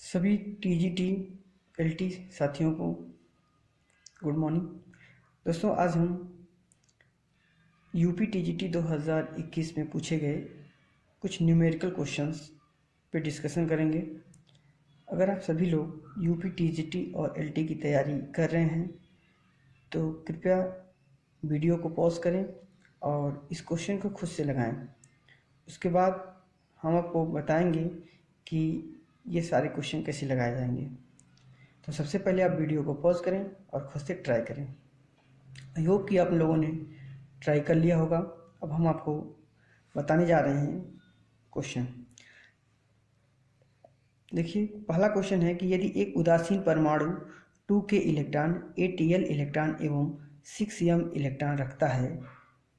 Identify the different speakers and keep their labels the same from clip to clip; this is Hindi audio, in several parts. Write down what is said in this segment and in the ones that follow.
Speaker 1: सभी टीजीटी एलटी साथियों को गुड मॉर्निंग। दोस्तों, आज हम यूपी टीजीटी 2021 में पूछे गए कुछ न्यूमेरिकल क्वेश्चंस पे डिस्कशन करेंगे। अगर आप सभी लोग यूपी टीजीटी और एलटी की तैयारी कर रहे हैं तो कृपया वीडियो को पॉज करें और इस क्वेश्चन को खुद से लगाएं। उसके बाद हम आपको बताएंगे कि ये सारे क्वेश्चन कैसे लगाए जाएंगे। तो सबसे पहले आप वीडियो को पॉज करें और खुद से ट्राई करें। आई होप कि आप लोगों ने ट्राई कर लिया होगा। अब हम आपको बताने जा रहे हैं क्वेश्चन। देखिए, पहला क्वेश्चन है कि यदि एक उदासीन परमाणु 2k इलेक्ट्रॉन 8l इलेक्ट्रॉन एवं 6m इलेक्ट्रॉन रखता है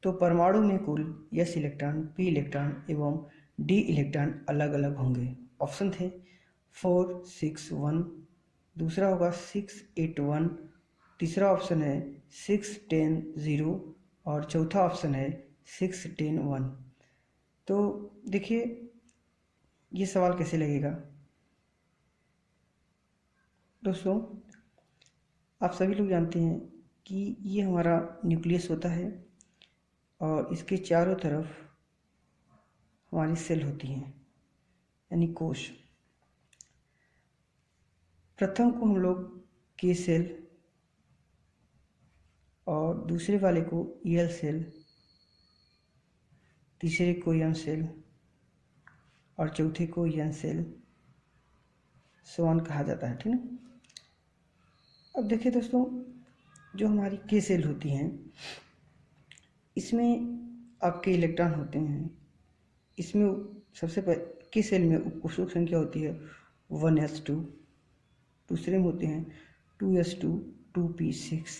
Speaker 1: तो परमाणु में कुल s इलेक्ट्रॉन, p इलेक्ट्रॉन एवं d इलेक्ट्रॉन अलग अलग होंगे। ऑप्शन थे 4, 6, 1, दूसरा होगा 6, 8, 1, तीसरा ऑप्शन है 6, 10, 0 और चौथा ऑप्शन है 6, 10, 1। तो देखिए, ये सवाल कैसे लगेगा। दोस्तों, आप सभी लोग जानते हैं कि ये हमारा न्यूक्लियस होता है और इसके चारों तरफ हमारी सेल होती हैं, यानी कोश। प्रथम को हम लोग के सेल और दूसरे वाले को यल सेल, तीसरे को एम सेल और चौथे को एन सेल कहा जाता है, ठीक है। अब देखिए दोस्तों, जो हमारी के सेल होती हैं इसमें आपके इलेक्ट्रॉन होते हैं। इसमें सबसे पहले के सेल में उपकोषक संख्या होती है 1s2, दूसरे में होते हैं 2s2, 2p6,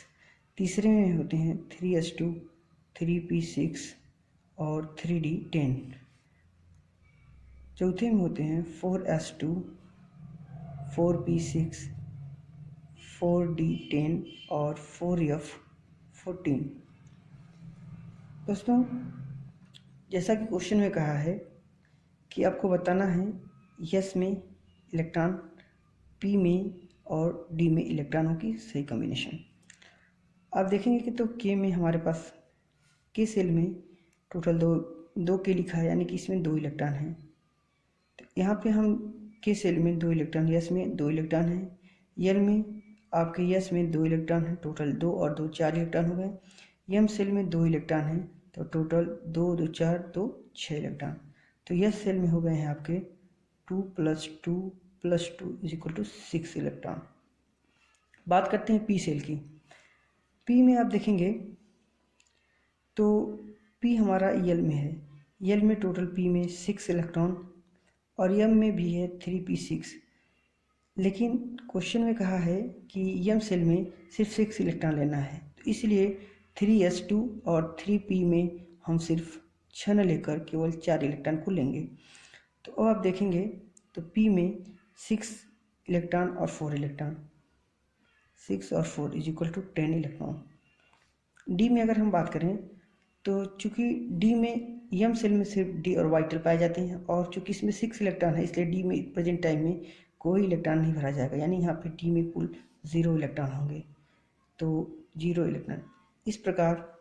Speaker 1: तीसरे में होते हैं 3s2, 3p6 और 3d10, चौथे में होते हैं 4s2, 4p6, 4d10 और 4f14। दोस्तों, जैसा कि क्वेश्चन में कहा है कि आपको बताना है यस में इलेक्ट्रॉन, पी में और डी में इलेक्ट्रॉनों की सही कॉम्बिनेशन। आप देखेंगे कि तो के में हमारे पास के सेल में टोटल दो के लिखा है, यानी कि इसमें 2 इलेक्ट्रॉन हैं। तो यहाँ पे हम के सेल में 2 इलेक्ट्रॉन, यस में 2 इलेक्ट्रॉन हैं, यल में आपके यस में 2 इलेक्ट्रॉन हैं, टोटल 2 और 2 4 इलेक्ट्रॉन हो गए। एम सेल में 2 इलेक्ट्रॉन हैं तो टोटल 2, 2, 4, 2, 6 इलेक्ट्रॉन। तो यस सेल में हो गए हैं आपके 2 + 2 + 2 = 6 इलेक्ट्रॉन। बात करते हैं पी सेल की। पी में आप देखेंगे तो पी हमारा यल में है। यल में टोटल पी में 6 इलेक्ट्रॉन और एम में भी है 3p6। लेकिन क्वेश्चन में कहा है कि एम सेल में सिर्फ 6 इलेक्ट्रॉन लेना है, तो इसलिए 3s2 और 3p में हम सिर्फ 6 न लेकर केवल 4 इलेक्ट्रॉन को लेंगे। तो अब आप देखेंगे तो p में 6 इलेक्ट्रॉन और 4 इलेक्ट्रॉन, 6 और 4 = 10 इलेक्ट्रॉन। डी में अगर हम बात करें तो चूँकि डी में एम सेल में सिर्फ डी और वाइटल पाए जाते हैं और चूँकि इसमें 6 इलेक्ट्रॉन है इसलिए डी में प्रेजेंट टाइम में कोई इलेक्ट्रॉन नहीं भरा जाएगा, यानी यहाँ पे डी में कुल 0 इलेक्ट्रॉन होंगे, तो 0 इलेक्ट्रॉन। इस प्रकार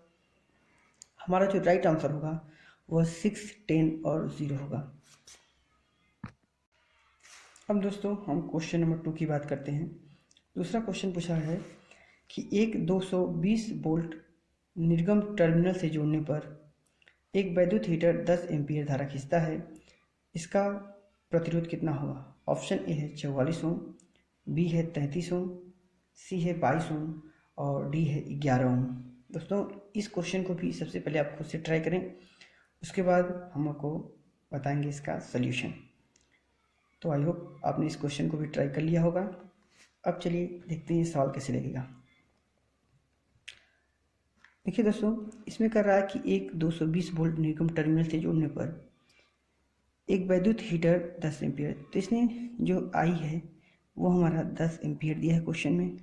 Speaker 1: हमारा जो राइट आंसर होगा वह 6, 10 और 0 होगा। अब दोस्तों, हम क्वेश्चन नंबर 2 की बात करते हैं। दूसरा क्वेश्चन पूछा है कि एक 220 वोल्ट निर्गम टर्मिनल से जोड़ने पर एक वैद्युत हीटर 10 एम्पीयर धारा खींचता है, इसका प्रतिरोध कितना होगा। ऑप्शन ए है 44 ओम, बी है 33 ओम, सी है 22 ओम और डी है 11 ओम। दोस्तों, इस क्वेश्चन को भी सबसे पहले आप खुद से ट्राई करें, उसके बाद हम आपको बताएंगे इसका सल्यूशन। तो आई होप आपने इस क्वेश्चन को भी ट्राई कर लिया होगा। अब चलिए देखते हैं ये सवाल कैसे लगेगा। देखिए दोस्तों, इसमें कर रहा है कि एक 220 वोल्ट निर्गम टर्मिनल से जोड़ने पर एक वैद्युत हीटर 10 एम्पीयर, तो इसने जो आई है वो हमारा 10 एम्पीयर दिया है क्वेश्चन में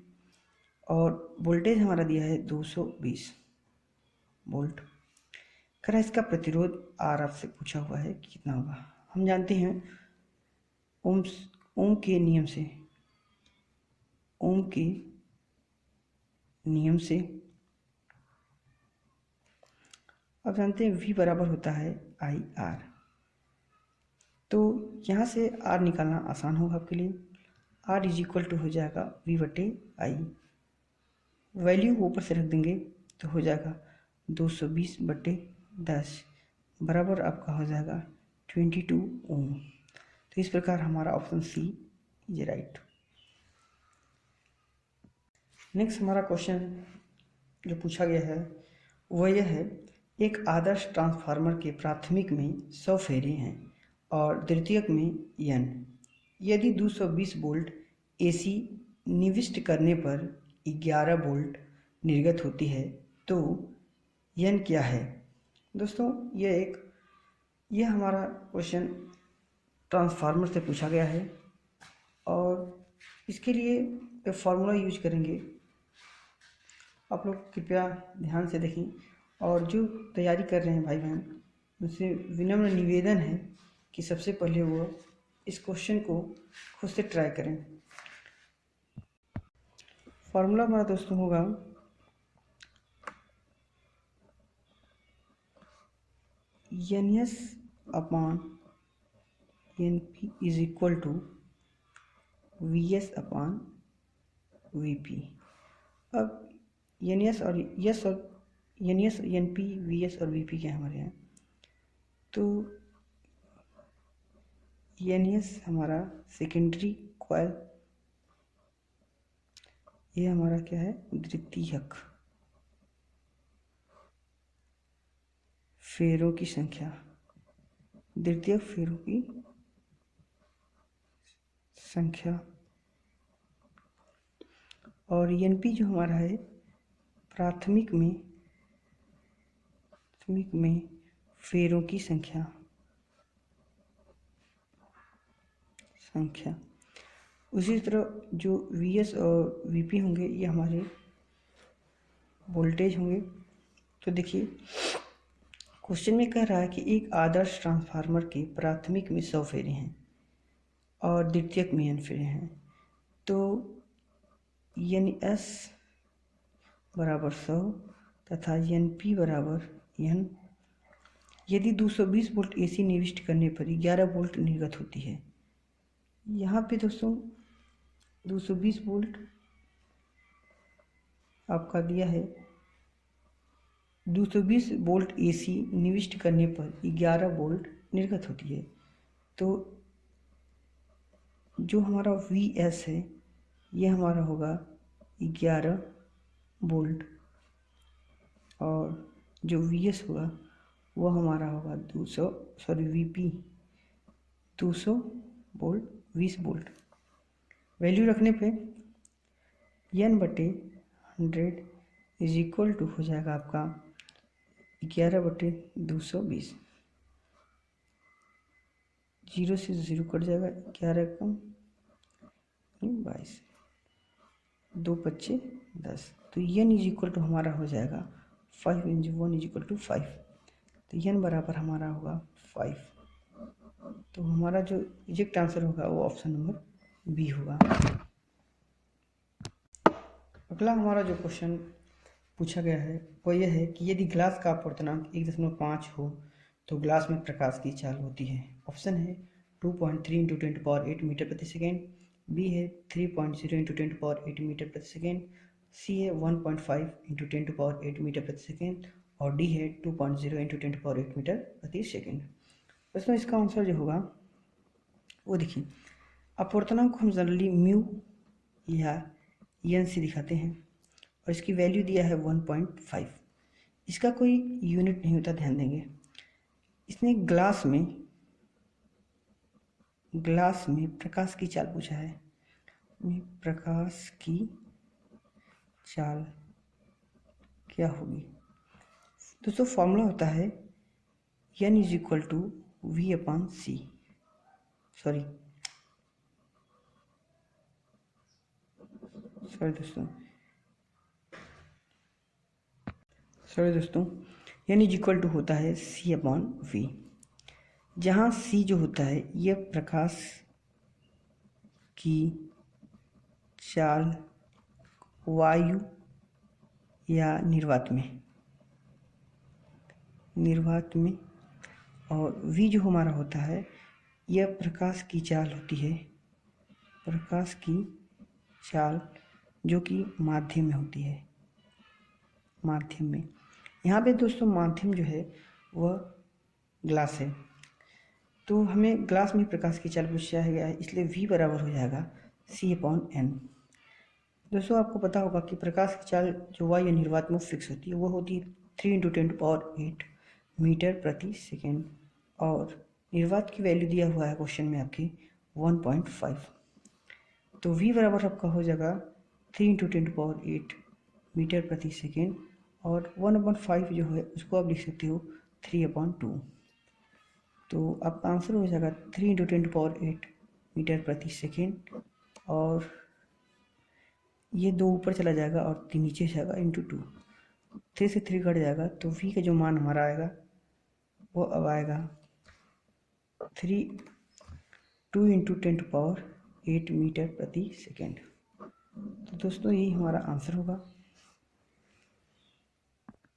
Speaker 1: और वोल्टेज हमारा दिया है 220 वोल्ट। कह रहा है इसका प्रतिरोध आर आपसे पूछा हुआ है कि कितना होगा। हम जानते हैं ओम्स ओम के नियम से, ओम के नियम से अब जानते हैं V बराबर होता है आई आर। तो यहाँ से R निकालना आसान होगा आपके लिए। R इज इक्वल टू हो जाएगा V बटे आई, वैल्यू ऊपर से रख देंगे तो हो जाएगा 220 बटे 10 बराबर आपका हो जाएगा 22 ओम। तो इस प्रकार हमारा option C is right. Next हमारा क्वेश्चन जो पूछा गया है वह यह है, एक आदर्श ट्रांसफार्मर के प्राथमिक में 100 फेरे हैं और द्वितीयक में n। यदि 220 वोल्ट AC निविष्ट करने पर 11 वोल्ट निर्गत होती है तो n क्या है। दोस्तों यह हमारा क्वेश्चन ट्रांसफार्मर से पूछा गया है और इसके लिए एक फार्मूला यूज करेंगे। आप लोग कृपया ध्यान से देखें और जो तैयारी कर रहे हैं भाई बहन उनसे विनम्र निवेदन है कि सबसे पहले वो इस क्वेश्चन को खुद से ट्राई करें। फार्मूला हमारा दोस्तों होगा NS upon NP is equal to VS upon VP। अब NS और NS, NP, VS और VP क्या हमारे यहाँ, तो NS हमारा सेकेंडरी कॉइल, ये हमारा क्या है द्वितीयक, फेरों की संख्या, द्वितीयक फेरों की संख्या, और NP जो हमारा है प्राथमिक में फेरों की संख्या। उसी तरह जो VS और VP होंगे ये हमारे वोल्टेज होंगे। तो देखिए क्वेश्चन में कह रहा है कि एक आदर्श ट्रांसफार्मर के प्राथमिक में 100 फेरे हैं और द्वितीयक में n फेरे हैं, तो NS बराबर 100 तथा NP बराबर n। यदि 220 वोल्ट AC निविष्ट करने पर 11 वोल्ट निर्गत होती है। यहाँ पे दोस्तों 220 वोल्ट आपका दिया है, 220 वोल्ट AC निविष्ट करने पर 11 वोल्ट निर्गत होती है। तो जो हमारा VS है ये हमारा होगा 11 वोल्ट और जो VS होगा वो हमारा होगा VP 200 वोल्ट 20 वोल्ट। वैल्यू रखने पे n बटे 100 इज इक्वल टू हो जाएगा आपका 11 बटे 220। 0 से 0 कट जाएगा, 11 कम 22, 2 पच्चे 10। तो n इज इक्वल टू हमारा हो जाएगा 5 इंटू 1 इज इक्वल टू 5। तो n बराबर हमारा होगा 5। तो हमारा जो इजेक्ट आंसर होगा वो ऑप्शन नंबर बी होगा। अगला हमारा जो क्वेश्चन पूछा गया है वो यह है कि यदि ग्लास का अपवर्तनांक 1.5 हो तो ग्लास में प्रकाश की चाल होती है। ऑप्शन है 2.3 इंटू 10⁸ मीटर प्रति सेकेंड, बी है 3.0 इंटू 10⁸ मीटर प्रति सेकेंड, सी है 1.5 इंटू 10⁸ मीटर प्रति सेकेंड और डी है 2.0 इंटू 10⁸ मीटर प्रति सेकेंड। दोस्तों इसका आंसर जो होगा वो देखिए, अपवर्तनांक को हम जनरली म्यू या एन से दिखाते हैं और इसकी वैल्यू दिया है 1.5। इसका कोई यूनिट नहीं होता, ध्यान देंगे। इसने ग्लास में प्रकाश की चाल पूछा है। प्रकाश की चाल क्या होगी दोस्तों? फॉर्मूला होता है n is equal to V upon C. Sorry दोस्तों n इज इक्वल टू होता है C अपॉन V, जहाँ C जो होता है यह प्रकाश की चाल वायु या निर्वात में, और v जो हमारा होता है यह प्रकाश की चाल होती है, प्रकाश की चाल जो कि माध्यम में होती है, माध्यम में। यहाँ पे दोस्तों माध्यम जो है वह ग्लास है, तो हमें ग्लास में प्रकाश की चाल पूछा गया है, इसलिए v बराबर हो जाएगा C/n। दोस्तों आपको पता होगा कि प्रकाश की चाल जो वायु निर्वात में फिक्स होती है वो होती है 3 × 10⁸ मीटर प्रति सेकेंड, और निर्वात की वैल्यू दिया हुआ है क्वेश्चन में आपके 1.5। तो v बराबर आपका हो जाएगा 3 × 10⁸ मीटर प्रति सेकेंड, और 1/5 जो है उसको आप लिख सकते हो 3/2। तो आपका आंसर हो जाएगा 3 × 10⁸ मीटर प्रति सेकेंड, और ये 2 ऊपर चला जाएगा और 3 नीचे जाएगा × 2, 3 से 3 कट जाएगा, तो v का जो मान हमारा आएगा वो अब आएगा 2 × 10⁸ मीटर प्रति सेकेंड। तो दोस्तों यही हमारा आंसर होगा।